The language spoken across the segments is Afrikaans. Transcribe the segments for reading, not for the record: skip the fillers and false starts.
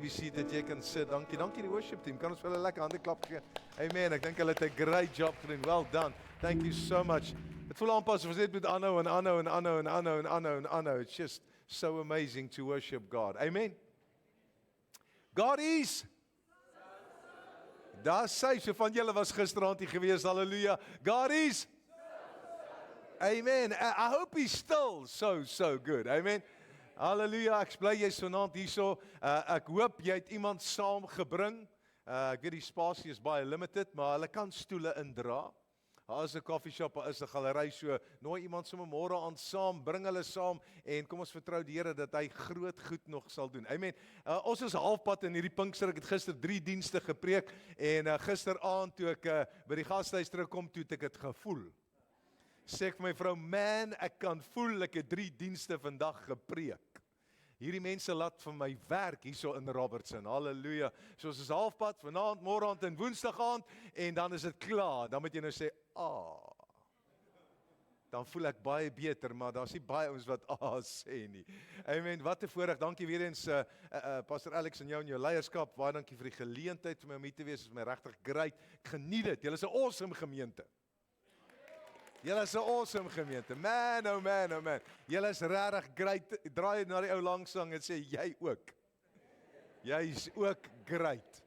be seated, jy kan sit. Dankie die worship team. Kan ons vir hulle lekker hande klap gee? Amen. Ek dink hulle het 'n great job gedoen. Well done. Thank you so much. Dit voel amper asof ons net met aanhou. It's just so amazing to worship God. Amen. God is. Daar sê so van julle was gisteraand hier gewees. Halleluja. God is. Amen. I hope he's still so good. Amen. Halleluja, ek bly jy's vanaand hierso. Ek hoop jy het iemand saamgebring. Ek weet die spasie is baie limited, maar hulle kan stoele indra. Daar is 'n coffee shop, daar is 'n galery, so nooi iemand sommer môre aan saam, bring hulle saam en kom ons vertrou die Here dat hy groot goed nog sal doen. Amen. Ons is halfpad in hierdie Pinkster. Ek het gister 3 dienste gepreek en gisteraand toe ek by die gastehuis terugkom, toe het ek dit gevoel. Sê ek vir my vrou, man, ek kan voel ek het 3 dienste vandag gepreek. Hierdie mense laat vir my werk hierso in Robertson. Halleluja. So ons is halfpad vanaand, môreaand en woensdag aand en dan is dit klaar. Dan moet jy nou sê, dan voel ek baie beter, maar daar's nie baie ons wat sê nie. Amen. Wat 'n voorreg. Dankie weer eens Pastor Alex en jou leierskap. Baie dankie vir die geleentheid vir my om hier te wees. Dit is my regtig great. Ek geniet dit. Julle is 'n awesome gemeente. Julle is 'n awesome gemeente. Man, oh man. Julle is regtig great. Draai na die ou langsang en sê jy ook. Jy's ook great.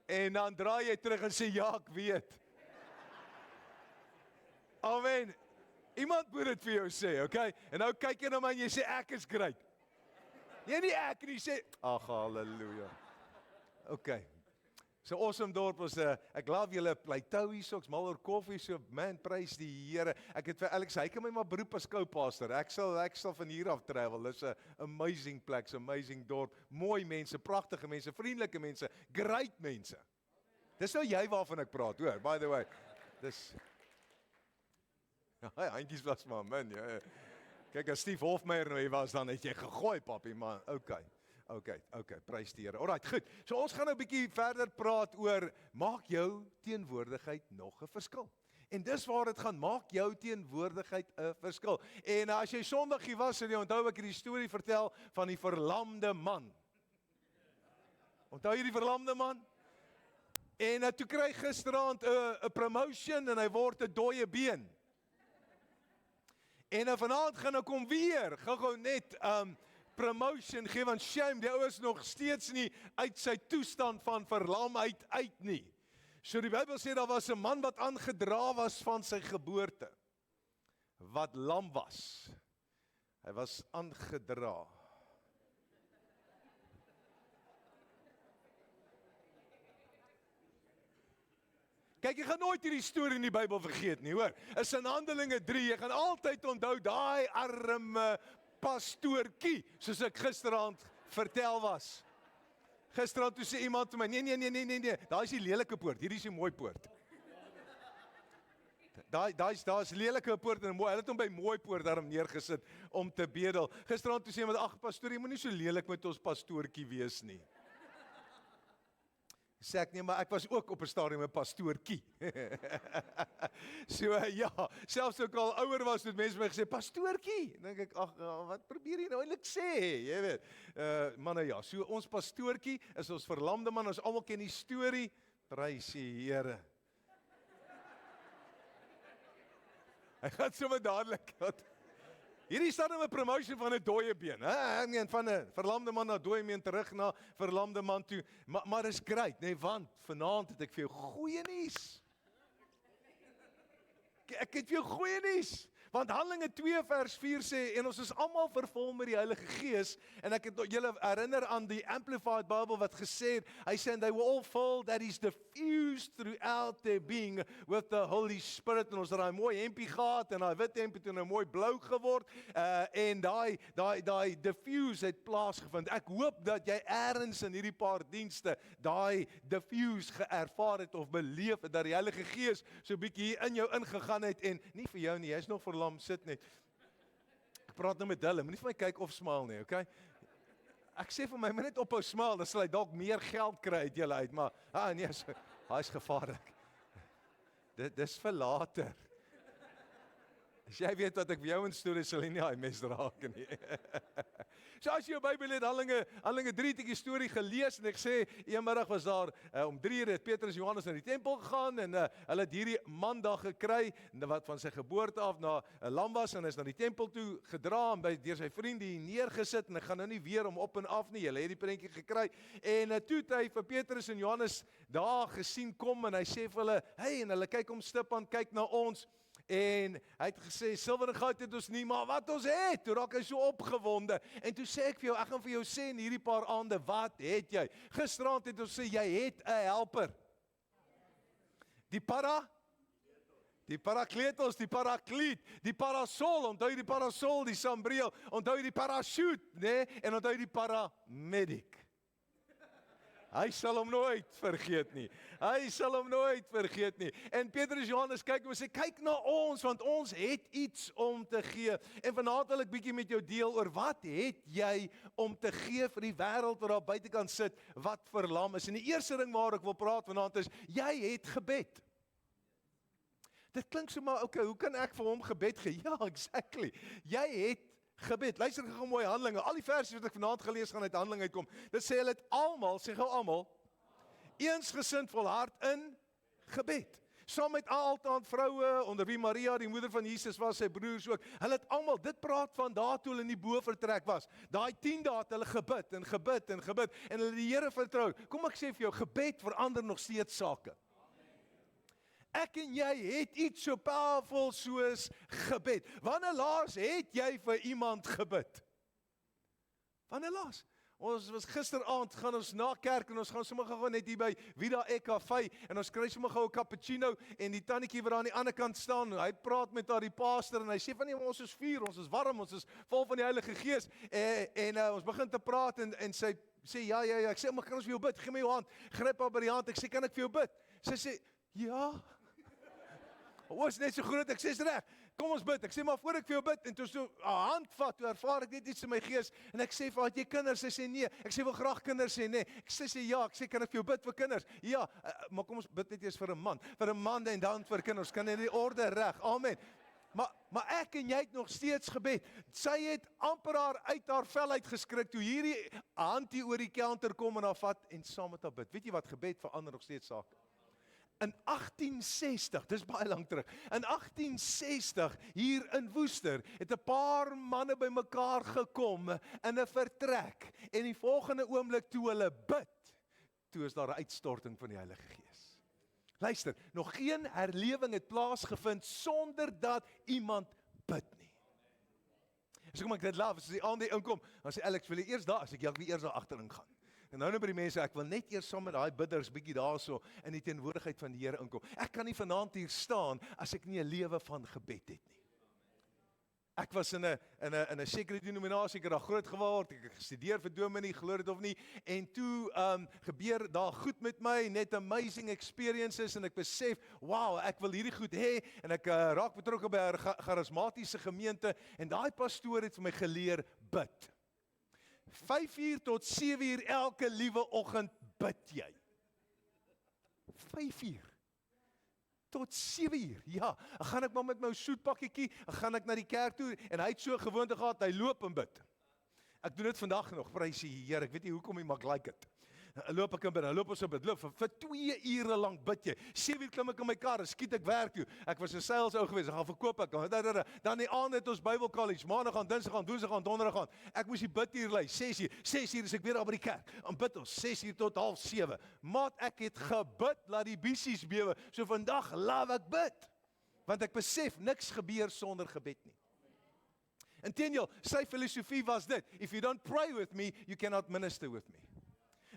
En dan draai jy terug en sê ja, ek weet. Amen. Iemand moet dit vir jou sê, okay? En nou kyk jy na my en jy sê ek is great. Jy nie ek nie sê, ag halleluja. Okay. So awesome dorp was ek love julle Platou hier so, ek's mal oor koffie so, man, prys die Here. Ek het vir Alex, hy kan my maar beroep as co-pastor. Ek sal van hier af travel. Dis 'n amazing plek, 'n amazing dorp. Mooi mense, pragtige mense, vriendelike mense, great mense. Dis nou jy waarvan ek praat, hoor, by the way. Dis ja, eintjies was maar min, ja. Kyk, as Steve Hofmeyer nou hier was, dan het jy gegooi, papie, man. Okay, prys die Here. Alright, goed. So ons gaan nou 'n bietjie verder praat oor maak jou teenwoordigheid nog 'n verskil. En dis waar dit gaan, maak jou teenwoordigheid 'n verskil. En as jy Sondag hier was, en jy onthou ek het die storie vertel van die verlamde man. Onthou jy die verlamde man? En toe kry hy gisteraand 'n promotion en hy word 'n dooie been. En vanaand gaan hy kom weer, gou net promotion gee, want shame, die ou is nog steeds nie uit sy toestand van verlamheid uit nie. So die Bybel sê daar was 'n man wat aangedra was van sy geboorte, wat lam was. Hy was aangedra. Kyk, jy gaan nooit hierdie storie in die Bybel vergeet nie, hoor. Is in Handelinge 3, jy gaan altyd onthou daai arme pastoortjie, soos ek gisteraand vertel was. Gisteraand toe sê iemand vir my, nee, daar is die lelike poort, hier is die mooi poort. Daar is lelike poort en mooi, hulle het hom by mooi poort daarom neergesit om te bedel. Gisteraand toe sê iemand, ag pastoor, jy moet nie so lelik met ons pastoortjie wees nie. Sê ek nee, maar ek was ook op 'n stadium 'n pastoortjie. So ja, selfs ook al ouer was, het mense my gesê, pastoortjie. Dink ek, ag, wat probeer jy nou eintlik sê? Jy weet, manne ja, so ons pastoortjie is ons verlamde man, ons almal ken die storie, prys die Here. Hy gaan sommer dadelik, hierdie staan nou 'n promotion van 'n dooie been, hè? Van 'n verlamde man na dooie been terug na verlamde man toe. Maar is great, nee, want vanaand het ek vir jou goeie nuus. Ek het vir jou goeie nuus. Want Handelinge 2 vers 4 sê, en ons is almal vervul met die Heilige Gees, en ek het julle herinner aan die Amplified Bible wat gesê het, hy sê, they were all full, that is diffused throughout their being with the Holy Spirit, en ons het daai mooi hempie gehad, en daai wit hempie toe nou mooi blou geword, en daai diffuse het plaasgevind. Ek hoop dat jy ergens in hierdie paar dienste daai diffuse geervaar het of beleef het, dat die Heilige Gees so 'n bietjie hier in jou ingegaan het, en nie vir jou nie, jy's nog verlam, sit net. Ek praat nou met hulle, moenie vir my kyk of smaal nie, okay? Ek sê vir my, moet net ophou smaal, dan sal hy dalk meer geld kry uit julle uit, maar, nee, hy is gevaarlik. Dis vir later. As jy weet wat ek vir jou in storie sal nie daai mes raak nie. So as jy jou Bybel het, Handelinge 3 het ek die storie gelees en ek sê, eenmiddag was daar om 3 uur het Petrus en Johannes na die tempel gegaan en hulle het hierdie man daar gekry wat van sy geboorte af na 'n lam was en is na die tempel toe gedra en deur sy vriende hier neergesit en ek gaan nou nie weer om op en af nie, julle het die prentjie gekry en toe het hy vir Petrus en Johannes daar gesien kom en hy sê vir hulle, hey, en hulle kyk hom stip aan, kyk na ons. En hy het gesê, silwer en goud het ons nie, maar wat ons het, toe raak hy so opgewonde, en toe sê ek vir jou, ek gaan vir jou sê in hierdie paar aande, wat het jy? Gisterand het ons sê, jy het 'n helper. Die parakletos, die parakliet, die parasol, onthou die parasol, die sambreel, onthou die parachute, nee, en onthou die paramedic. Hy sal hom nooit vergeet nie. En Petrus Johannes kyk en sê, kyk na ons, want ons het iets om te gee. En vanaand wil ek bietjie met jou deel oor wat het jy om te gee vir die wêreld wat daar buitekant sit, wat verlam is. En die eerste ding waar ek wil praat vanaand is, jy het gebed. Dit klink so maar, okay, hoe kan ek vir hom gebed gee? Ja, exactly. Jy het gebed. Luister gou mooi Handelinge. Al die verse wat ek vanaand gelees gaan uit Handelinge uitkom. Dit sê hulle het almal, sê gou almal, eensgesind volhard in gebed. Saam met altaan vroue, onder wie Maria, die moeder van Jesus was, sy broers ook. Hulle het almal, dit praat van daar toe hulle in die bovertrek was. Daai 10 dae het hulle gebid en hulle die Here vertrou. Kom ek sê vir jou, gebed verander nog steeds sake. Ek en jy het iets so powerful soos gebed. Wanneer laas het jy vir iemand gebid? Wanneer laas? Ons was gisteraand, gaan ons na kerk en ons gaan sommer gou net hier by Vida Café en ons kry sommer gou 'n cappuccino en die tannetjie wat daar aan die ander kant staan, hy praat met haar die pastor en hy sê van nee, ons is vuur, ons is warm, ons is vol van die Heilige Gees en ons begin te praat en sy sê ja, ek sê maar kan ons vir jou bid? Gee my jou hand. Gryp haar by die hand. Ek sê kan ek vir jou bid? Sy sê ja. Ons net so groot, ek sê is reg, kom ons bid, ek sê maar voor ek vir jou bid, en toe so 'n hand vat, toe ervaar ek net iets in my gees, en ek sê vir haar, het jy kinders? Sy sê nee, ek sê wil graag kinders sê nee, ek sê ja, ek sê kan ek vir jou bid vir kinders? Ja, maar kom ons bid net eers vir 'n man en dan vir kinders, kan in die orde reg, amen. Maar ek en jy het nog steeds gebed. Sy het amper uit haar vel uitgeskrik, toe hierdie hand hier oor die counter kom en haar vat, en saam met haar bid. Weet jy wat, gebed verander nog steeds sake. In 1860, dis baie lank terug, in 1860, hier in Woester, het 'n paar manne bymekaar gekom in 'n vertrek, en die volgende oomblik toe hulle bid, toe is daar 'n uitstorting van die Heilige Gees. Luister, nog geen herlewing het plaasgevind, sonder dat iemand bid nie. So kom ek dit laat, as die aand inkom, dan sê Alex, wil jy eers daar, as ek wil eers daar agterin gaan. En nou by die mense, ek wil net eers saam met daai bidders bietjie daarso in die teenwoordigheid van die Here inkom. Ek kan nie vanaand hier staan as ek nie 'n lewe van gebed het nie. Ek was in 'n sekere denominasie, ek het daar groot geword, ek het gestudeer vir dominee, glo dit of nie, en toe gebeur daar goed met my, net amazing experiences, en ek besef, wow, ek wil hierdie goed hê, en ek raak betrokke by 'n charismatiese gemeente, en daai pastoor het vir my geleer bid. 5 uur tot 7 uur elke liewe oggend bid jy. 5 uur tot 7 uur, ja, dan gaan ek maar met my soetpakkietjie, dan gaan ek na die kerk toe, en hy het so gewoonte gehad, hy loop en bid. Ek doen dit vandag nog, prys die Here, ek weet nie hoekom nie, maar ek like it. Loop ek in bid, loop ons op bid, loop, vir 2 ure lank bid jy, 7 uur klim ek in my kar, skiet ek werk toe, ek was 'n salesou gewees, ek gaan verkoop ek, dan die aand het ons Bible College, maandag aan, dinsdag aan, woensdag aan, donderdag aan, ek moes die biduur lei, 6 uur is ek weer daar by die kerk, en bid ons, 6 uur tot 6:30, maat, ek het gebid, laat die bissies bewe, so vandag laat ek bid, want ek besef, niks gebeur sonder gebed nie. Inteendeel, sy filosofie was dit, if you don't pray with me, you cannot minister with me.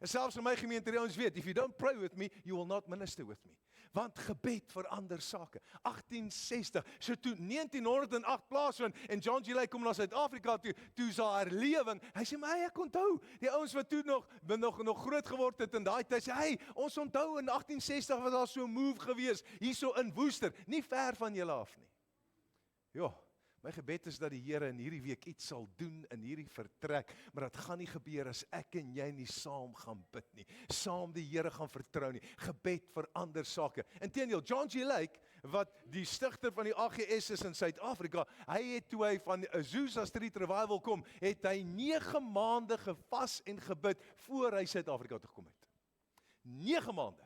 En selfs in my gemeente, ons weet, if you don't pray with me, you will not minister with me. Want gebed verander sake. 1860, so toe 1908 plaasvind, en John G. Lake kom na Suid-Afrika toe is daar herlewing, hy sê, maar ek onthou, die ouens wat toe nog groot geword het in daai tyd, sê, hey, ons onthou in 1860 was daar so 'n move gewees, hier so in Woester, nie ver van julle af nie. Ja, My gebed is dat die Here in hierdie week iets sal doen in hierdie vertrek, maar dit gaan nie gebeur as ek en jy nie saam gaan bid nie, saam die Here gaan vertrou nie. Gebed verander sake. Inteendeel, John G. Lake, wat die stigter van die AGS is in Suid-Afrika, hy het toe hy van Azusa Street Revival kom, het hy 9 maande gevas en gebid voor hy Suid-Afrika toe gekom het. 9 maande.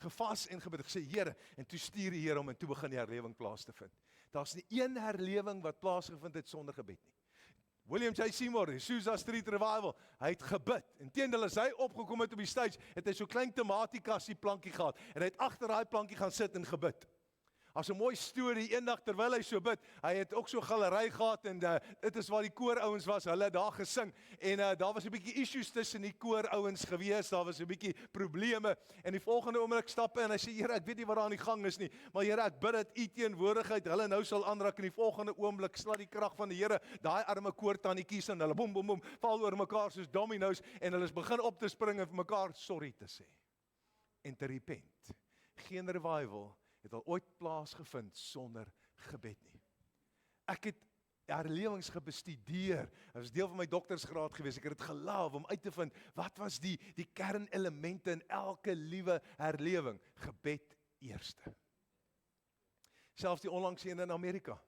Gevas en gebid, gesê Here, en toe stuur die Here hom en toe begin die herlewing plaas te vind. Daar's nie een herlewing wat plaasgevind het sonder gebed nie. William J. Seymour, Azusa Street Revival, hy het gebid. Inteendeel, as hy opgekom het op die stage, het hy so klein tomatiekassie plankie gehad, en hy het agter daai plankie gaan sit en gebid. As 'n mooi storie, eendag terwyl hy so bid, hy het ook so 'n galery gehad, en dit is waar die koorouens was, hulle het daar gesing, en daar was 'n bietjie issues tussen die koorouens gewees, daar was 'n bietjie probleme, en die volgende oomblik stap hy, en hy sê, Here, ek weet nie wat daar aan die gang is nie, maar Here, ek bid dat u teenwoordigheid hulle nou sal aanraak, en die volgende oomblik slaat die krag van die Here, daai arme koortannetjies, en hulle boem, boem, boem, val oor mekaar soos domino's, en hulle is begin op te spring, en vir mekaar sorry te sê, en te repent. Geen revival het al ooit plaasgevind sonder gebed nie. Ek het herlewings gebestudeer. Dit was deel van my doktersgraad gewees. Ek het dit gelief om uit te vind, wat was die kernelemente in elke liewe herlewing? Gebed eerste. Selfs die onlangs een in Amerika.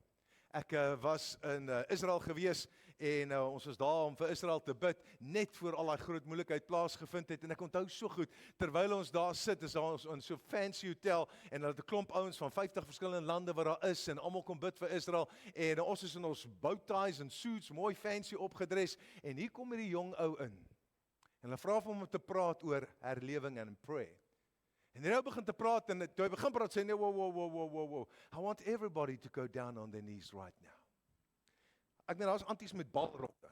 Ek was in Israel gewees, en ons was daar om vir Israel te bid, net voor al die groot moeilikheid plaasgevind het, en ek onthou so goed, terwyl ons daar sit, is daar ons in so fancy hotel, en hulle het 'n klomp ouens van 50 verskillende lande wat daar is, en almal kom bid vir Israel, en ons is in ons bowties en suits, mooi fancy opgedres, en hier kom hierdie jong ou in, en hulle vra vir hom om te praat oor herlewing en prayer. En hy begin te praat, en toe hy begin praat, sê nee, wow, I want everybody to go down on their knees right now. Ek meen, daar's anties met balrokke,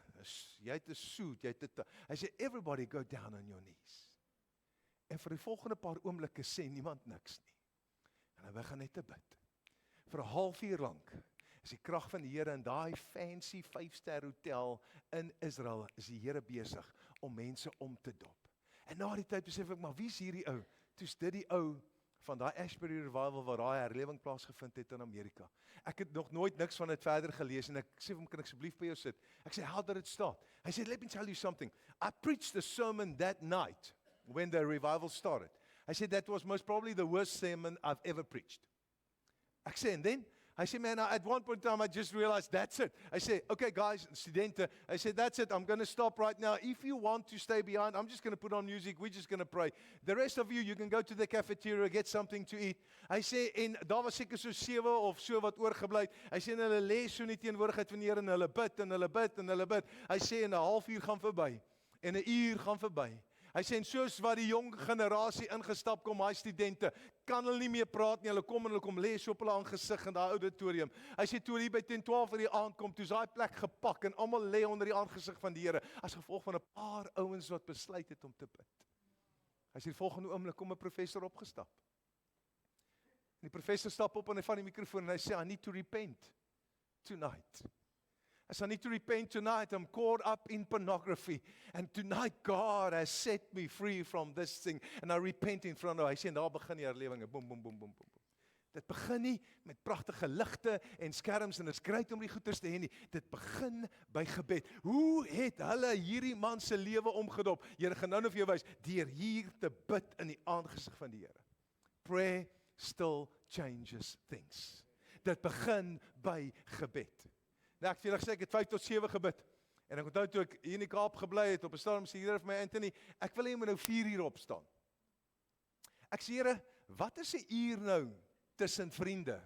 jy het 'n suit, jy het 'n, hy sê, everybody go down on your knees. En vir die volgende paar oomblikke sê niemand niks nie. En hy begin net te bid. Vir 'n halfuur lank is die krag van die Here in daai fancy 5-ster hotel in Israel, is die Here besig om mense om te dop. En na die tyd besef ek, maar wie is hierdie ou? Toe's dit die ou van daai Ashbury Revival waar daai herlewing plaasgevind het in Amerika. Ek het nog nooit niks van dit verder gelees, en ek sê vir hom, kan ek asseblief by jou sit? Ek sê, how did it start? Hy sê, let me tell you something. I preached a sermon that night when the revival started. I said, that was most probably the worst sermon I've ever preached. Ek sê, and then, I say, man, at one point in time, I just realized, that's it. I say, okay, guys, studente, I said, that's it. I'm going to stop right now. If you want to stay behind, I'm just going to put on music. We're just going to pray. The rest of you can go to the cafeteria, get something to eat. I say, en daar was seker so 7 of so wat oorgebly. I say, en hulle lê so in die teenwoordigheid van die Here, en hulle bid, en hulle bid, en hulle bid. I say, en 'n halfuur gaan verby, en 'n uur gaan verby. Hy sê, en soos wat die jong generasie ingestap kom, hy studente, kan hulle nie meer praat nie, hulle kom lê so op hulle aangesig in daai auditorium. Hy sê, toe hier by 10:12 in die aand kom, toe is daai plek gepak, en almal lê onder die aangesig van die Here, as gevolg van 'n paar ouens wat besluit het om te bid. Hy sê, die volgende oomblik kom 'n professor opgestap. En die professor stap op en hy vat die mikrofoon, en hy sê, I need to repent tonight. I need to repent tonight. I'm caught up in pornography. And tonight God has set me free from this thing. And I repent in front of him. Hy sê, en daar begin die herlewinge. Boom, boom, boom, boom, boom. Dit begin nie met pragtige ligte en skerms, en dit is great om die goeders te hê nie. Dit begin by gebed. Hoe het hulle hierdie man se lewe omgedop? Here, gaan nou vir jou wys, deur hier te bid in die aangesig van die Here. Prayer still changes things. Dit begin by gebed. Nou, ek het vir julle gesê, ek het 5 tot 7 gebid, en ek onthou toe ek hier in die Kaap gebly het, op 'n stadium sê die Here vir my, Anthony, ek wil hê jy moet nou 4 uur opstaan. Ek sê, Here, wat is 'n uur nou tussen vriende?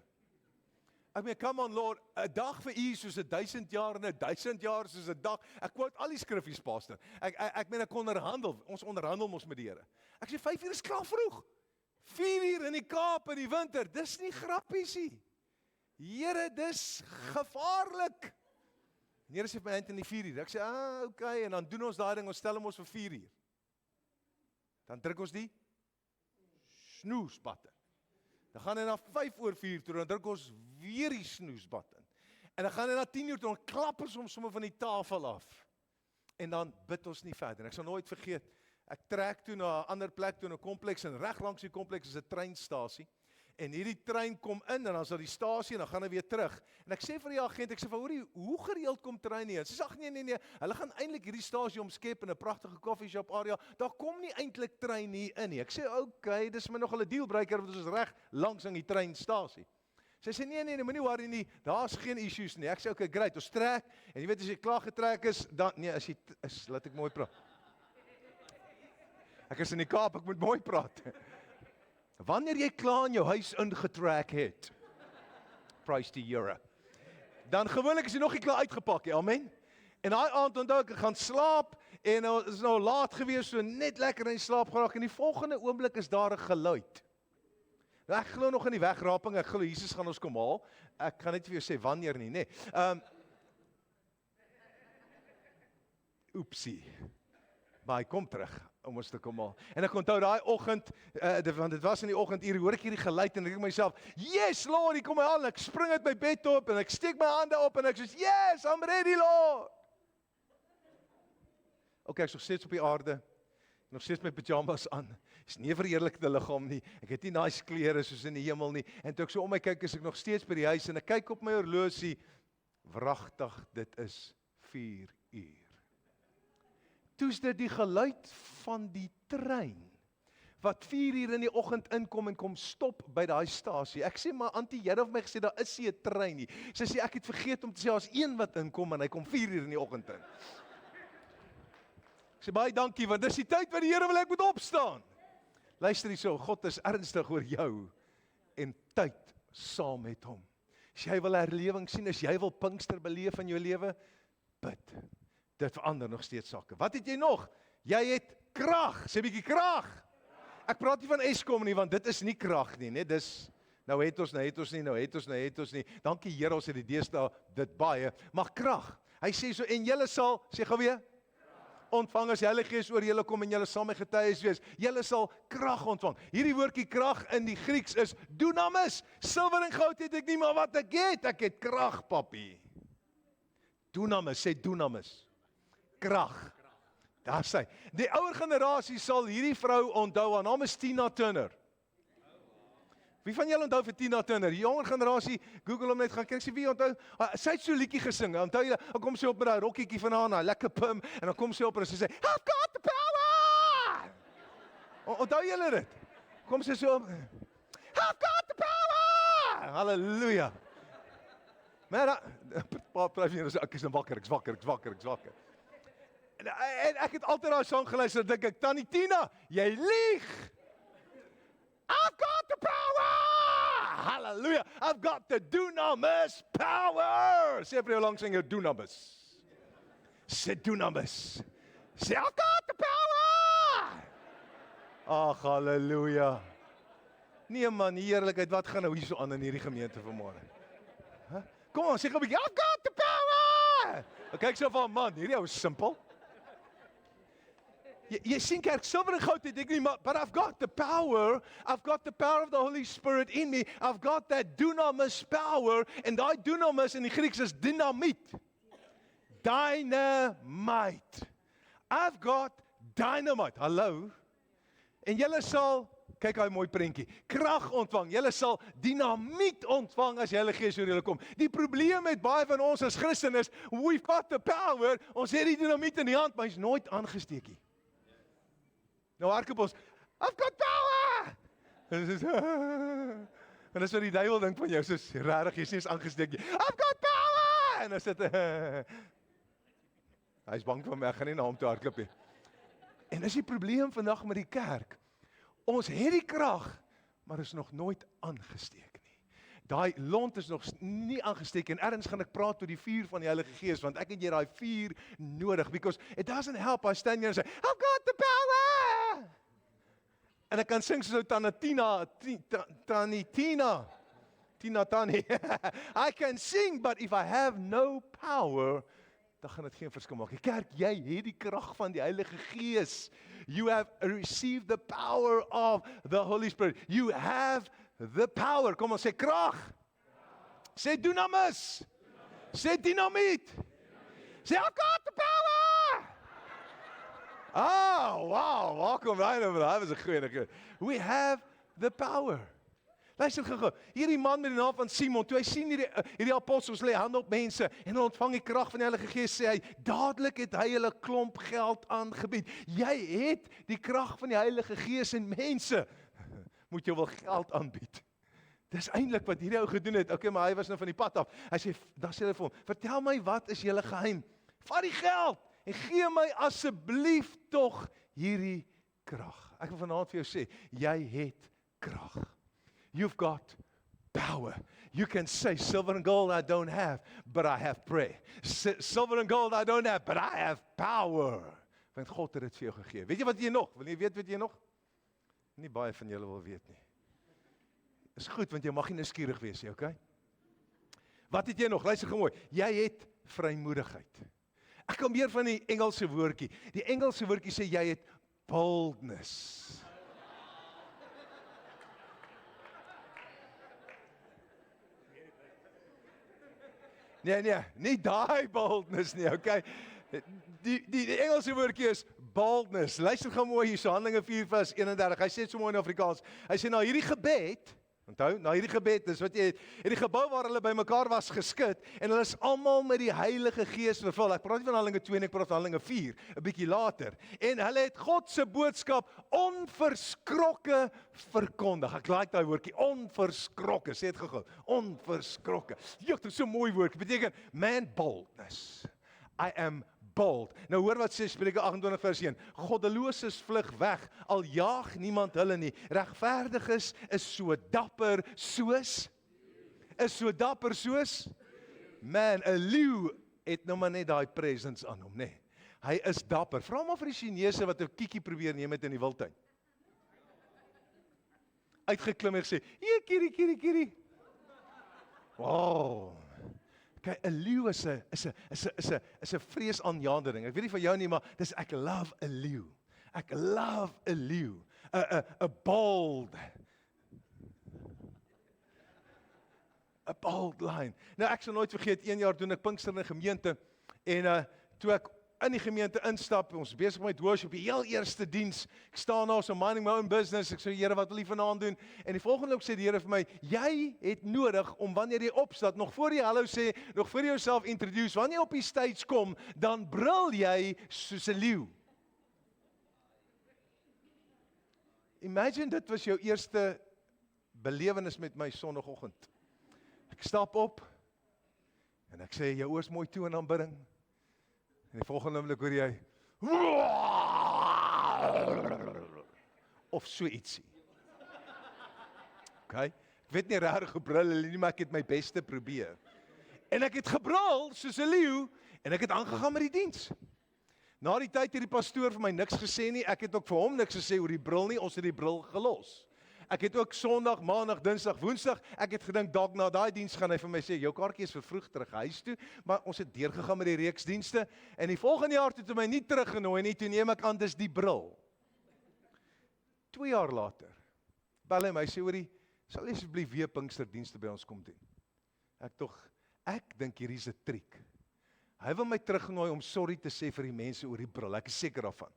Ek meen, come on Lord, 'n dag vir u soos 1000 jaar, en 1000 jaar soos 'n dag. Ek quote al die skriffies, pastor. Ek meen, ek onderhandel, ons onderhandel mos met die Here. Ek sê, 5 uur is klaar vroeg. 4 uur in die Kaap in die winter, dis nie grappies nie. Here, dis gevaarlik. En Here sê vir my, Anthony, 4 uur. Ek sê, okay, en dan doen ons daai ding, ons stel hom ons vir 4 uur. Dan druk ons die snooze button. Dan gaan hy na 5 oor 4 toe, dan druk ons weer die snooze button. En dan gaan hy na 10 uur toe, dan klap ons hom sommer van die tafel af. En dan bid ons nie verder. En ek sal nooit vergeet, ek trek toe na 'n ander plek toe, 'n kompleks, en reg langs die kompleks is 'n treinstasie. En hierdie trein kom in, en dan is daar die stasie, en dan gaan hy weer terug. En ek sê vir die agent, ek sê van, hoorie, hoe gereeld kom trein hier? Sy sê, ag nee, hulle gaan eintlik hierdie stasie omskep in 'n pragtige koffieshop area, daar kom nie eintlik trein hier in nie. Ek sê, okay, dis my nogal 'n dealbreaker, want ons is reg langs aan die treinstasie. Sy sê, nee, moenie worry nie, daar's geen issues nie. Ek sê, okay, great, ons trek, en jy weet, as jy klaar getrek is, dan, nee, laat ek mooi praat. Ek is in die Kaap, ek moet mooi praat. Wanneer jy klaar in jou huis ingetrek het, prys die Here, dan gewoonlik is jy nog nie klaar uitgepak, amen? En daai aand onthou ek gaan slaap, en is nou laat gewees, so net lekker in slaap geraak, en die volgende oomblik is daar 'n geluid. Nou, ek glo nog in die wegraping, ek glo Jesus gaan ons kom haal, ek kan net vir jou sê wanneer nie, nee. Oepsie, maar hy kom terug, om ons te kom haal. En ek onthou daai oggend, want dit was in die oggenduur, hoor ek hierdie geluid en ek dink myself, yes Lord, hier kom hy aan, en ek spring uit my bed op, en ek steek my hande op, en ek sê, yes, I'm ready Lord. Okay, ek is nog steeds op die aarde, nog steeds my pyjamas aan, is nie 'n verheerlikte liggaam nie, ek het nie nice klere soos in die hemel nie, en toe ek so om my kyk, is ek nog steeds by die huis, en ek kyk op my horlosie, wragtig, dit is 4 uur. Toe is dit die geluid van die trein, wat 4 uur in die oggend inkom en kom stop by daai stasie. Ek sê, maar Antie, jy het vir my gesê, daar is nie 'n trein nie. Sy sê, ek het vergeet om te sê, daar's een wat inkom, en hy kom 4 uur in die oggend in. Ek sê, baie dankie, want dis die tyd wat die Here wil ek moet opstaan. Luister hierso, God is ernstig oor jou, en tyd saam met hom. As jy wil herlewing sien, as jy wil Pinkster beleef in jou lewe, bid. Dit verander nog steeds sake. Wat het jy nog? Jy het krag, sê 'n bietjie krag. Ek praat nie van Eskom nie, want dit is nie krag nie, net dis, nou het ons nie. Dankie Here, ons het die deesdae dit baie, maar krag. Hy sê so, en julle sal, sê gou weer, ontvang as die Heilige Gees oor julle kom en julle sal my getuies wees. Julle sal krag ontvang. Hierdie woordjie krag in die Grieks is dunamis. Silwer en goud het ek nie, maar wat ek het krag, papi. Dunamis, sê dunamis. Krag. Daar sê. Die ouer generasie sal hierdie vrou onthou, haar naam is Tina Turner. Wie van julle onthou vir Tina Turner? Die jonger generasie, Google hom net, gaan kyk, sê wie onthou? Sy het so 'n liedjie gesing, onthou julle, dan kom sy op met daai rokkietjie van haar, lekker pim, en dan kom sy op en sy sê, I've got the power! Onthou julle dit? Kom sy so op, I've got the power! Halleluja! Maar, ek is wakker. En ek het altyd daai sang geluister, dink ek, Tannie Tina, jy lieg! I've got the power! Hallelujah! I've got the dunamis power! Sê vir jou langs in jou dunamis. Sê dunamis. Sê, I've got the power! Ag, halleluja. Nee man, heerlikheid, wat gaan nou hier so aan in hierdie gemeente vanmôre? Huh? Kom aan, sê gou 'n bietjie, I've got the power! Kyk so van, man, hierdie ou is simpel. Jy sien kerk, silwer en goud het ek nie, but I've got the power of the Holy Spirit in me, I've got that dunamis power, en daai dunamis in die Grieks is dynamiet. Dynamite. I've got dynamite, hallo, en julle sal, kyk hy mooi prentjie, krag ontvang, julle sal dynamiet ontvang as die Heilige Gees oor julle kom. Die probleem met baie van ons as Christene is, we've got the power, ons het die dynamiet in die hand, maar hy's nooit aangesteekie. Nou hardloop ons, I've got power! En dis wat die duiwel dink van jou, soos rarig, jy's nie eens aangesteek nie. I've got power! En dan sit hy is bang van my, ek gaan nie na hom toe hardloop nie. En dis die probleem vandag met die kerk. Ons het die krag, maar is nog nooit aangesteek nie. Daai lont is nog nie aangesteek, en ergens gaan ek praat oor die vuur van die Heilige Gees, want ek het jy daai vuur nodig, because it doesn't help, I stand here and say, I've got the power! En ek kan sing so Tina, I can sing, but if I have no power, dan gaan dit geen verskil maak. Kerk, jy het die krag van die Heilige Gees. You have received the power of the Holy Spirit. You have the power. Kom ons sê krag. Sê dunamis. Sê dynamiet. Sê I've got the power. Oh, wow. Welkom by. That was a goeie. We have the power. Luister gou. Hierdie man met die naam van Simon, toe hy sien hierdie apostels lê hande op mense en hulle ontvang die krag van die Heilige Gees, sê hy, dadelik het hy hulle klomp geld aangebied. Jy het die krag van die Heilige Gees en mense moet jou wel geld aanbied. Dis eintlik wat hierdie ou gedoen het. Okay, maar hy was nou van die pad af. Hy sê, dan sê hulle vir hom, vertel my wat is julle geheim? Vat die geld en gee my asseblief tog hierdie krag. Ek wil vanaand vir jou sê, jy het krag. You've got power. You can say, silver and gold I don't have, but I have prayer. Silver and gold I don't have, but I have power. Want God het dit vir jou gegee. Weet jy wat jy nog? Wil jy weet wat jy nog? Nie baie van julle wil weet nie. Is goed, want jy mag nie nuuskierig wees, okay? Wat het jy nog? Luister gou mooi. Jy het vrymoedigheid. Ek kom meer van die Engelse woordjie. Die Engelse woordjie sê jy het boldness. Nee, nie daai boldness nie, okay? Die Engelse woordjie is boldness. Luister gou mooi hier, so Handelinge 4:31. Hy sê dit so mooi in Afrikaans. Hy sê, nou hierdie gebed, onthou, na hierdie gebed, dis wat jy het die gebou waar hulle bymekaar was geskit, en hulle is almal met die Heilige Gees vervul. Ek praat nie van Handelinge 2 nie, ek praat van Handelinge 4, 'n bietjie later. En hulle het God se boodskap onverskrokke verkondig. Ek like daai woordjie, onverskrokke. Sê dit gou-gou. Onverskrokke. Jy, dit is so 'n mooi woord. Dit beteken man boldness. I am bold. Nou hoor wat sê Spreuke 28:1. Goddeloses vlug weg, al jaag niemand hulle nie. Regverdiges is so dapper soos man, 'n leeu het nou maar net daai presence aan hom, nê. Hy is dapper. Vra maar vir die Chinese wat 'n kiekie probeer neem het in die wildtuin. Uitgeklim en gesê, "Hier kierie." Wow. Kyk, 'n leeu is 'n vreesaanjaende ding. Ek weet nie van jou nie, maar dis ek love 'n leeu. Ek love 'n leeu. 'n bold lion. Nou ek sal nooit vergeet, 1 jaar doen ek Pinkster in 'n gemeente en toe ek in die gemeente instap, ons besig met worship, die heel eerste diens, ek staan daar so minding my own business, ek sê, Here, wat wil U vanaand doen? En die volgende ook sê die Here vir my, jy het nodig om wanneer jy opstaan, nog voor jy hallo sê, nog voor jy jouself introduce, wanneer jy op die stage kom, dan brul jy soos 'n leeu. Imagine dit was jou eerste belewenis met my Sondagoggend. Ek stap op en ek sê, jou oor is mooi toe in aanbidding. En die volgende oomblik hoor jy of so ietsie. Okay? Ek weet nie regtig gebrul hulle nie, maar ek het my beste probeer. En ek het gebrul soos 'n leeu en ek het aangegaan met die diens. Na die tyd het die pastoor vir my niks gesê nie, ek het ook vir hom niks gesê oor die brul nie, ons het die brul gelos. Ek het ook Sondag, Maandag, Dinsdag, Woensdag, ek het gedink dalk na daai diens gaan hy vir my sê, jou kaartjie is vervroeg terug huis toe, maar ons het deurgegaan met die reeksdienste, en die volgende jaar het hy my nie teruggenooi nie, toe neem ek aan, dis die bril. 2 jaar later, bel hy my, sê hoorie, sal jy asseblief weer Pinksterdienste by ons kom doen? Ek dink hier is 'n triek. Hy wil my teruggenooi om sorry te sê vir die mense oor die bril, ek is seker daarvan.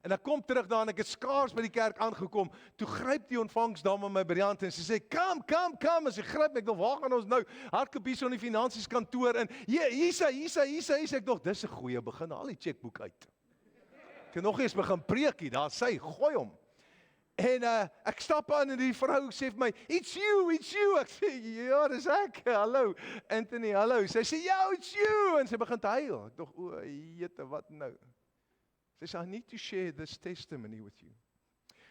En ek kom terug daar en ek het skaars by die kerk aangekom, toe gryp die ontvangsdame my by die hand en sy sê, kom, en sy gryp my, ek dink, waar gaan ons nou? Hardloop hier so in die finansies kantoor en, hier sy, ek dink, dis 'n goeie begin, haal die chequeboek uit. Ek het nog eens begin preekie, daar sy, gooi hom. En ek stap aan en die vrou sê vir my, it's you, ek sê, ja, dis ek, hallo, Anthony, hallo, sy sê, ja, it's you, en sy begin te huil, ek dink, o, jette, wat nou? She says, I need to share this testimony with you.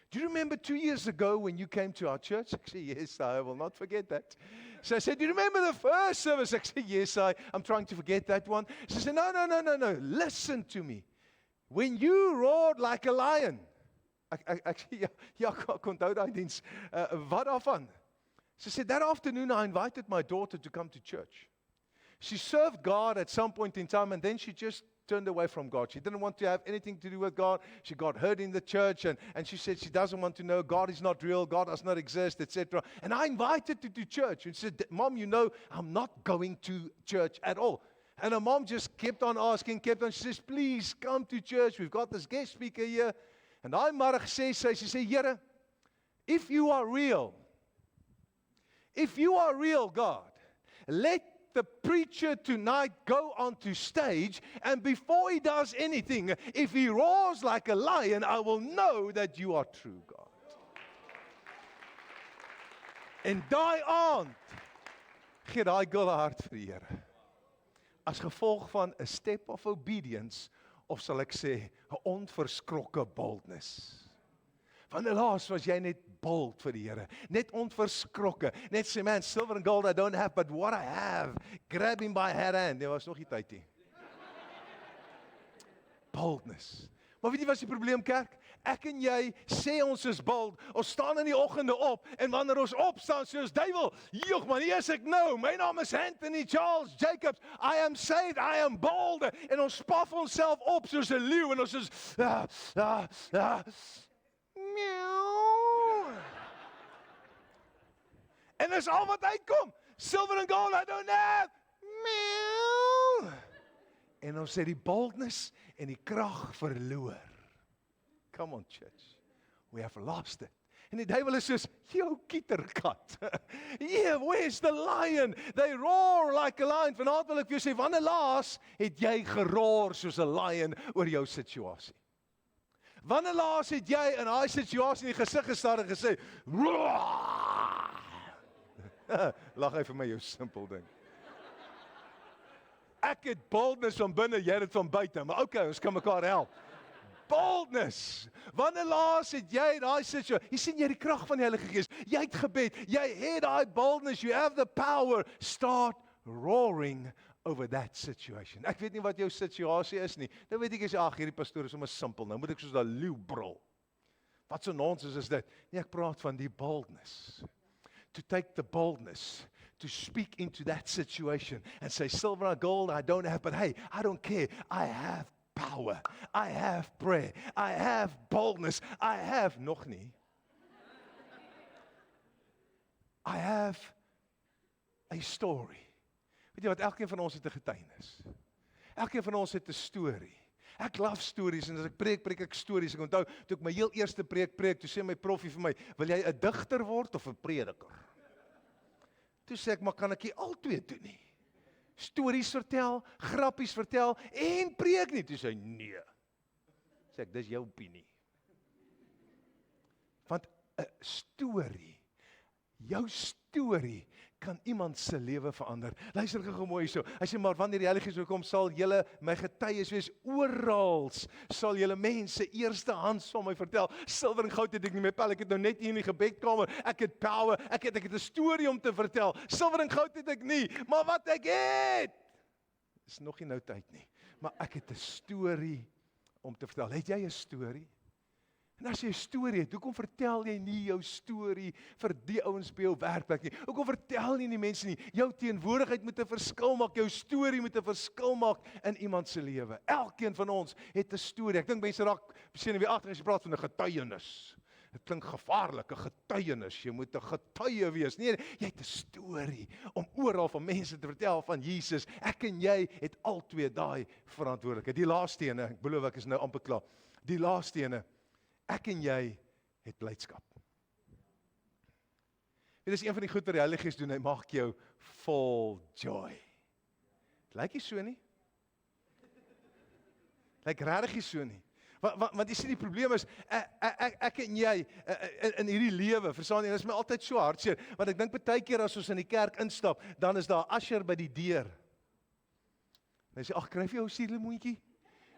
Do you remember 2 years ago when you came to our church? I said, yes, I will not forget that. So I said, do you remember the first service? I said, yes, I'm trying to forget that one. She said, no, listen to me. When you roared like a lion. Ek sê, ja, ek onthou daai diens. Wat daarvan? She said, that afternoon I invited my daughter to come to church. She served God at some point in time and then she just turned away from God. She didn't want to have anything to do with God. She got hurt in the church and she said she doesn't want to know God is not real, God does not exist, etc. And I invited her to church and she said, Mom, you know, I'm not going to church at all. And her mom just kept on asking, she says, please come to church. We've got this guest speaker here. And daai middag sê sy sê, Here, if you are real, If you are real, God, let the preacher tonight go onto stage, and before he does anything, if he roars like a lion, I will know that you are true, God. En daai aand gee daai girl haar hart vir die Here. As gevolg van 'n step of obedience, of sal ek sê, 'n onverskrokke boldness. Van die laas was jy net bold vir die Here, net onverskrokke, net sê, man, silver and gold I don't have, but what I have, grab him by her hand. Dit was nog nie tyd nie. Boldness. Maar weet jy wat is die probleem, kerk? Ek en jy sê ons is bold, ons staan in die oggende op, en wanneer ons opstaan, sê ons, duiwel, joh man, hier is ek nou, my naam is Anthony Charles Jacobs, I am saved, I am bold, en ons spaf onsself op soos 'n leeu, en ons is, meow. En dis al wat uitkom, silver and gold I don't have, meow. En ons sê die boldness en die krag verloor. Come on, church. We have lost it. En die duiwel is soos, jou kieterkat. Yeah, where's the lion? They roar like a lion. Vanaand wil ek vir jou sê, wanneer laas het jy geroar soos 'n lion oor jou situasie? Wanneer laas het jy in daai situasie in die gesig gestaar en gesê, lag hy vir my jou simpel ding. Ek het boldness van binne, jy het dit van buite, maar okay, ons kan mekaar help. Boldness. Wanneer laas het jy daai situasie? Jy sien jy die krag van die Heilige Gees. Jy het gebed. Jy het daai boldness. You have the power. Start roaring over that situation. Ek weet nie wat jou situasie is nie. Nou weet ek jy sê, ag, hierdie pastoor is sommer simpel. Nou moet ek soos daai leeu brul. Wat so nonsens is dit? Nee, ek praat van die boldness. To take the boldness to speak into that situation and say, silver and gold I don't have, but hey, I don't care. I have power. I have prayer. I have boldness. I have, nog nie. I have a story. Weet jy wat, elkeen van ons het 'n getuienis. Elkeen van ons het 'n storie. Ek love stories, en as ek preek ek stories. Ek onthou, toe ek my heel eerste preek, toe sê my profie vir my, wil jy 'n digter word of 'n prediker? Toe sê ek, maar kan ek nie albei doen nie? Stories vertel, grappies vertel, en preek nie. Toe sê hy, nee. Sê ek, dis jou opinie. Want 'n storie, jou storie, kan iemand se lewe verander. Luister gou mooi so. Hy sê, maar wanneer die Heilige Gees kom, sal julle my getuies wees oral. Sal julle mense eerstehands van my vertel. Silwer en goud het ek nie meer, ek het nou net hier in die gebedkamer. Ek het power, ek het 'n storie om te vertel. Silwer en goud het ek nie, maar wat ek het, is nog nie nou tyd nie. Maar ek het 'n storie om te vertel. Het jy 'n storie? En as jy 'n storie het, hoekom vertel jy nie jou storie vir die ouens by jou werkplek nie? Hoekom vertel jy nie mense nie? Jou teenwoordigheid moet 'n verskil maak, jou storie moet 'n verskil maak in iemand se lewe. Elkeen van ons het 'n storie. Ek dink mense raak besien weer agter as jy praat van 'n getuienis. Dit klink gevaarlik, 'n getuienis. Jy moet 'n getuie wees. Nee, jy het 'n storie om oral van mense te vertel van Jesus. Ek en jy het albei daai verantwoordelikheid. Die laaste ene, ek belowe ek is nou amper klaar. Die laaste ene, ek en jy het blydskap. Dit is een van die goed wat die Heilige Gees doen, hy maak jou vol joy. Lyk nie so nie? Lyk regtig nie so nie. Want jy sien die probleem is, ek en jy in hierdie lewe, verstaan jy, dit is my altyd so hartseer, want ek dink baie keer as ons in die kerk instap, dan is daar 'n usher by die deur. En hy sê, ag, kry vir jou 'n suurlemoentjie.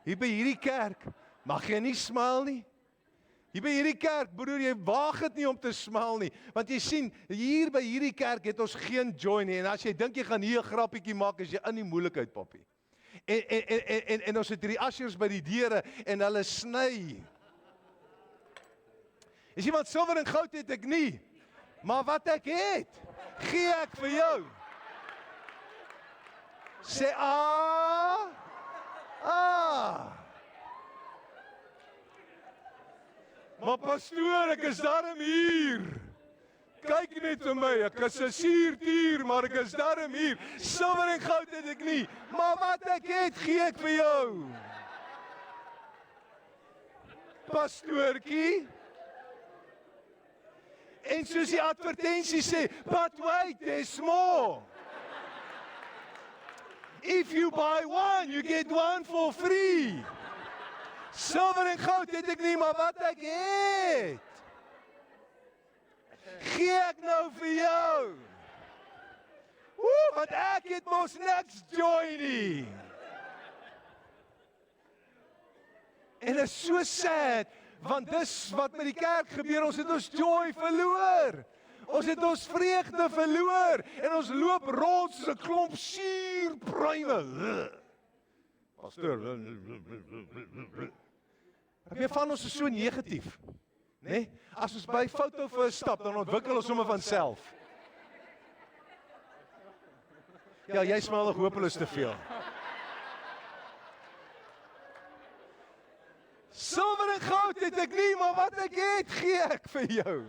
Hier by hierdie kerk, mag jy nie smile nie. Hier by hierdie kerk, broer, jy waag dit nie om te smile nie, want jy sien, hier by hierdie kerk het ons geen joy nie, en as jy dink jy gaan hier 'n grappietjie maak, is jy in die moeilikheid, papi. En ons het hierdie ushers by die deure, en hulle sny. Jy sien, wat silwer en goud het ek nie, maar wat ek het, gee ek vir jou. Sê, maar pastoor, ek is darm hier. Kyk net vir my, ek is 'n suurtier, maar ek is darm hier. Silwer en goud het ek nie, maar wat ek het, gee ek vir jou. Pastoortjie. En soos die advertensie sê, but wait, there's more. If you buy one, you get one for free. Silwer en goud het ek nie, maar wat ek het, gee ek nou vir jou. Want ek het mos niks joy nie. En is so sad, want dis wat met die kerk gebeur, ons het ons joy verloor. Ons het ons vreugde verloor, en ons loop rond soos 'n klomp suurpruime. Pastoor, ek van ons is so negatief, né? As ons by foto vir 'n stap, dan ontwikkel ons sommer van self. Ja, jy smaal nog hopeloos te veel. Silwer en goud het ek nie, maar wat ek het, gee ek vir jou.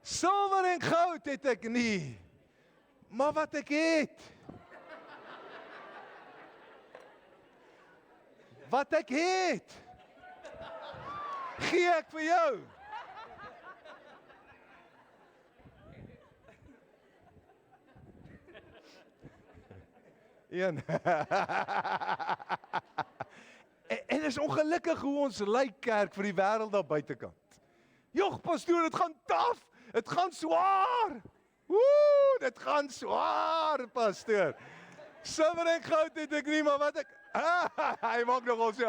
Silwer en goud het ek nie, maar wat ek het. Wat ek het, gee ek vir jou. Een. En is ongelukkig hoe ons lyk kerk vir die wêreld daar buitekant. Jog, pastoor, dit gaan taaf. Dit gaan swaar. Dit gaan swaar, pastoor. Silwer en goud het ek nie, maar wat ek... Hy maak nogal so.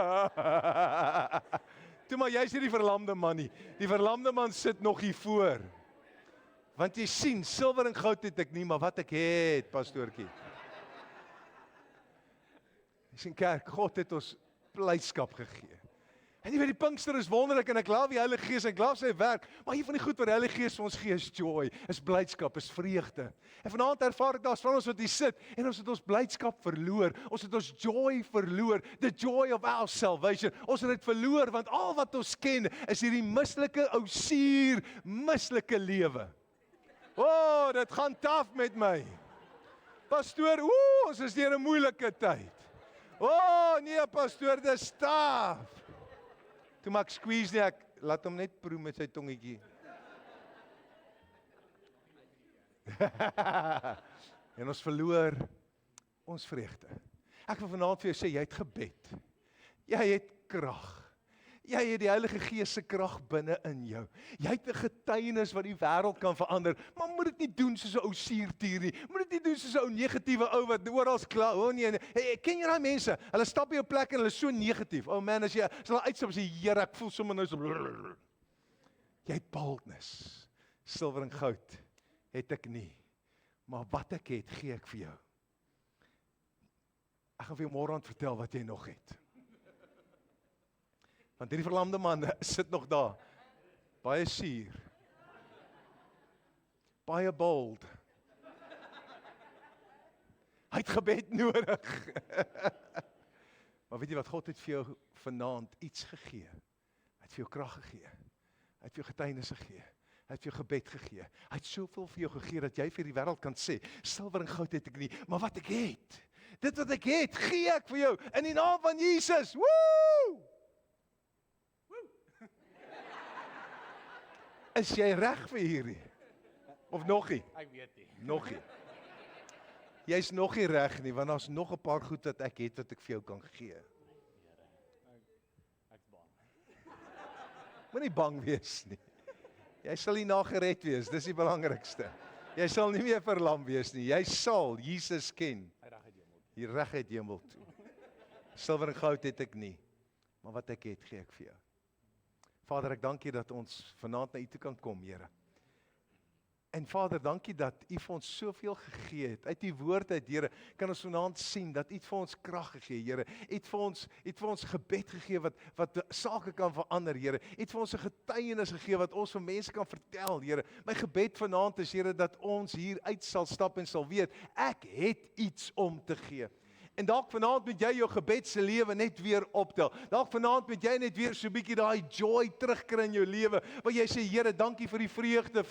Toe maar, jy is nie die verlamde man nie. Die verlamde man sit nog hier voor. Want jy sien, silwer en goud het ek nie, maar wat ek het, pastoortjie. Jy sien kerk, God het ons blydskap gegee. En jy weet, die Pinkster is wonderlik, en ek glo die Heilige Gees, ek glo sy werk, maar hier van die goed wat die Heilige Gees vir ons gee, is joy, is blydskap, is vreugde. En vanaand ervaar ek, daar's van ons wat hier sit, en ons het ons blydskap verloor, ons het ons joy verloor, the joy of our salvation, ons het dit verloor, want al wat ons ken, is hierdie mislike, ou suur, mislike lewe. Dit gaan taaf met my. Pastoor, ons is deur 'n moeilike tyd. Nee, pastoor, dis taaf. Toe maak squeeze nie, ek laat hom net proe met sy tongetjie. En ons verloor ons vreugde. Ek wil vanaand vir jou sê, jy het gebed. Jy het krag. Jy het die Heilige Gees se krag binne in jou. Jy het 'n getuienis wat die wêreld kan verander, maar moet dit nie doen soos 'n ou suurtier nie. Moet dit nie doen soos 'n ou negatiewe ou wat oral kla. Nee. Hey, ken jy daai mense? Hulle stap by jou plek en hulle is so negatief. Man, as hulle uitstap en sê, Here, ek voel sommer nou so. Jy het boldness. Silwer en goud het ek nie, maar wat ek het, gee ek vir jou. Ek gaan vir jou môre aan vertel wat jy nog het. Want hierdie verlamde man sit nog daar, baie suur, baie bold. Hy het gebed nodig. Maar weet jy wat, God het vir jou vanaand iets gegee. Hy het vir jou krag gegee. Hy het vir jou getuienis gegee. Hy het vir jou gebed gegee. Hy het soveel vir jou gegee, dat jy vir die wêreld kan sê, silwer en goud het ek nie, maar wat ek het, dit wat ek het, gee ek vir jou, in die naam van Jesus. Woe! Is jy reg vir hierdie? Of nog nie? Ek weet nie. Nog nie. Jy's nog nie reg nie, want daar's nog 'n paar goed wat ek het, wat ek vir jou kan gee. Ek's bang. Moenie bang wees nie. Jy sal nie nagered wees, dis die belangrikste. Jy sal nie meer verlam wees nie. Jy sal Jesus ken. Hier reg uit hemel toe. Silwer en goud het ek nie, maar wat ek het, gee ek vir jou. Vader, ek dank U dat ons vanaand na U toe kan kom, Here. En Vader, dankie dat U vir ons soveel gegee het. Uit U woord uit, Here, kan ons vanaand sien dat U vir ons krag gegee, Here. U het vir ons gebed gegee wat sake kan verander, Here. U het vir ons 'n getuienis gegee wat ons vir mense kan vertel, Here. My gebed vanaand is, Here, dat ons hier uit sal stap en sal weet, ek het iets om te gee. En dalk vanaand moet jy jou gebedse lewe net weer optel. Dalk vanaand moet jy net weer so 'n bietjie daai joy terugkry in jou lewe, waar jy sê, Here, dankie vir die vreugde.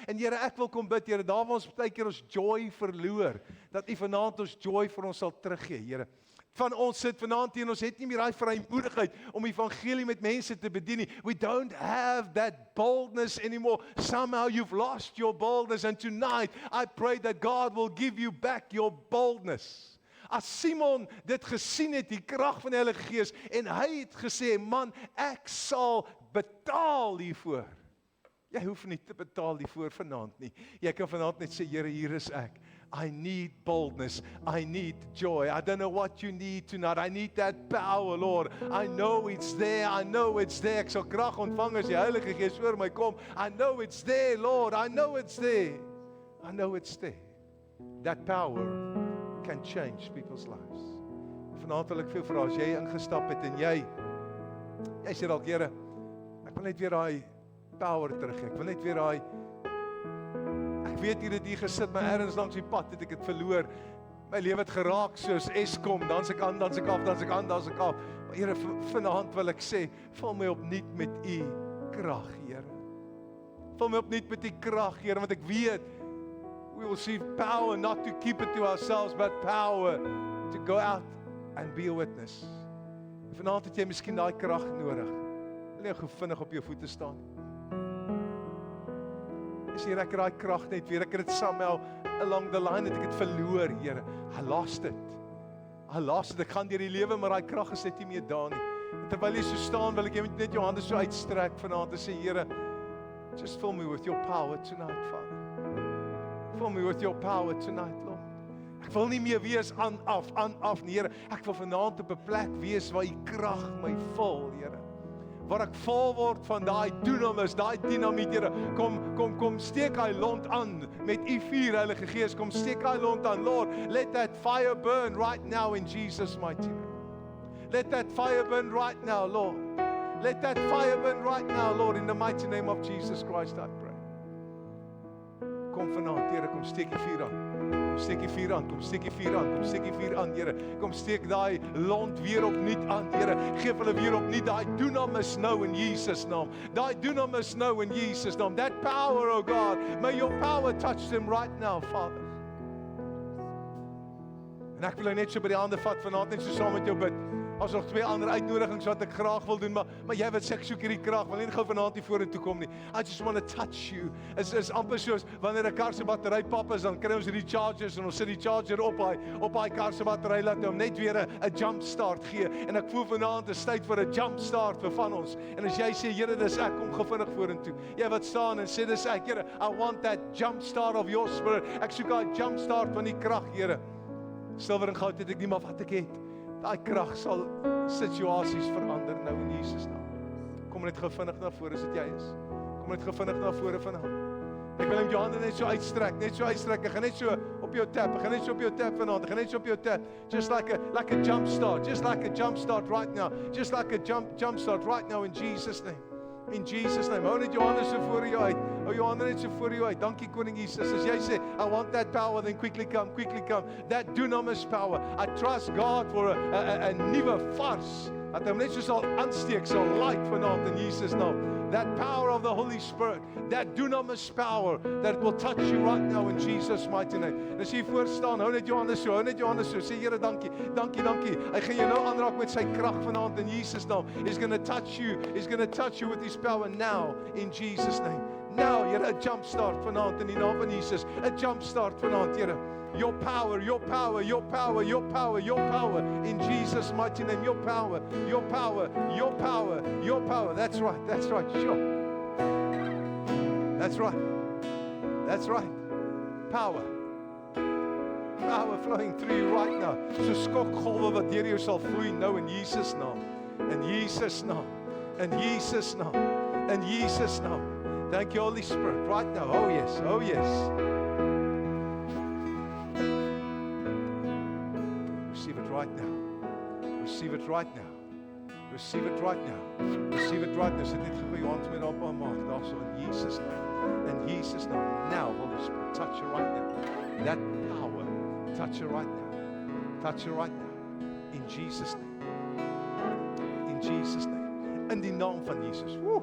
En Here, ek wil kom bid, Here, daar waar ons baie keer ons joy verloor, dat U vanaand ons joy vir ons sal teruggee, Here. van ons sit vanaand hier en ons het nie meer daai vrymoedigheid om die evangelie met mense te bedien nie. We don't have that boldness anymore. Somehow you've lost your boldness, and tonight I pray that God will give you back your boldness. As Simon dit gesien het, die krag van die Heilige Gees, en hy het gesê, man, ek sal betaal hiervoor. Jy hoef nie te betaal hiervoor vanaand nie. Jy kan vanaand net sê, Here, hier is ek. I need boldness. I need joy. I don't know what you need tonight. I need that power, Lord. I know it's there. I know it's there. Ek sal krag ontvang as die Heilige Gees oor my kom. I know it's there, Lord. I know it's there. I know it's there. That power can change people's lives. Vanaand wil ek vir jou vra, as jy ingestap het en jy sê dalk, Here, ek wil net weer daai power terug. Ek wil net weer daai, ek weet jy het hier gesit, maar ergens langs die pad het ek dit verloor. My lewe het geraak soos Eskom, dan se ek aan, dan se ek af, dan se ek aan, dan se ek af. Maar Here, vanaand wil ek sê, vul my opnuut met u krag, Here. Vul my opnuut met u krag, Here, want ek weet, we will see power not to keep it to ourselves, but power to go out and be a witness. Vanaand het jy miskien daai krag nodig. Wil jy gou vinnig op jou voete staan? Here, ek het daai krag net weer, ek het dit Samuel along the line, het ek het verloor, Here. I lost it. Ek gaan deur die lewe, maar daai krag is net nie meer daar nie. En terwyl jy so staan, wil ek jy net jou hande so uitstrek vanaand en sê, Here, just fill me with your power tonight, Father. Fill me with your power tonight, Lord. Ek wil nie meer wees aan, af nie, Here. Ek wil vanaand op 'n plek wees waar u krag my vul, Here. Waar ek vol word van daai dunamis, daai dinamiet, Here. Kom steek hy lont aan met u vuur, Heilige Gees. Kom steek hy lont aan, Lord. Let that fire burn right now in Jesus' mighty name. Let that fire burn right now, Lord. Let that fire burn right now, Lord, in the mighty name of Jesus Christ, I pray. Kom vanaand, Here, kom steek die vuur aan. Kom steek die vuur aan, kom steek die vuur aan, kom steek die vuur aan, Here. Kom steek daai lont weer opnuut aan, Here. Geef hulle weer opnuut daai dunamis nou in Jesus naam. Daai dunamis nou in Jesus naam. That power, oh God, may your power touch them right now, Father. En ek wil net so by die hande vat vanaand, net so saam met jou bid. As nog 2 ander uitnodigings wat ek graag wil doen, maar jy wat sê ek soek hierdie krag, wil nie gou vanaand hier vorentoe kom nie. I just want to touch you. Is amper soos wanneer 'n kar se battery pap is, dan kry ons hierdie chargers en ons sit die charger op daai kar se battery, laat hom net weer 'n jump start gee. En ek voel vanaand is tyd vir 'n jump start vir van ons. En as jy sê, Here, dis ek, kom vinnig vorentoe. Jy wat staan en sê, dis ek, Here, I want that jump start of your spirit. Ek soek daai jump start van die krag, Here. Silwer en goud het ek nie, maar wat ek het, daai krag sal situasies verander nou in Jesus naam. Kom net gou vinnig na vore as dit jy is. Kom net gou vinnig na vore vanaand. Ek wil net jou hande net so uitstrek, Ek gaan net so op jou tap. Vanaand. Ek gaan net so op jou tap. Just like a jump start. Just like a jump start right now. Just like a jump start right now in Jesus name. In Jesus name. Hou net jou hande so voor jou uit. Hou jou hande net so voor jou uit. Dankie Koning Jesus. As jy sê, I want that power, then quickly come. That dunamis power. I trust God for a nuwe vars. Dat hom net so sal aansteek, sal light vanaand in Jesus naam. That power of the Holy Spirit, that dunamis power, that will touch you right now in Jesus' mighty name. En as jy voor staan, hou net jou hande so, sê Here, dankie. Hy gaan jou nou aanraak met sy krag vanaand in Jesus naam. He's going to touch you with his power now in Jesus name. Now, Here, a jump start vanaand in die naam van Jesus. A jump start vanaand, Here. Your power in Jesus' mighty name. Your power. That's right. Sure. That's right. Power flowing through you right now. So skokgolwe wat deur jou sal vloei nou in Jesus naam. In Jesus naam. Thank you, Holy Spirit, right now. Oh yes. Receive it right now. Sit net gou jou hand met op aan maak. Daarso in Jesus naam. Now, Holy Spirit, touch her right now. That power, touch her right now. In Jesus name. In die naam van Jesus. Woo.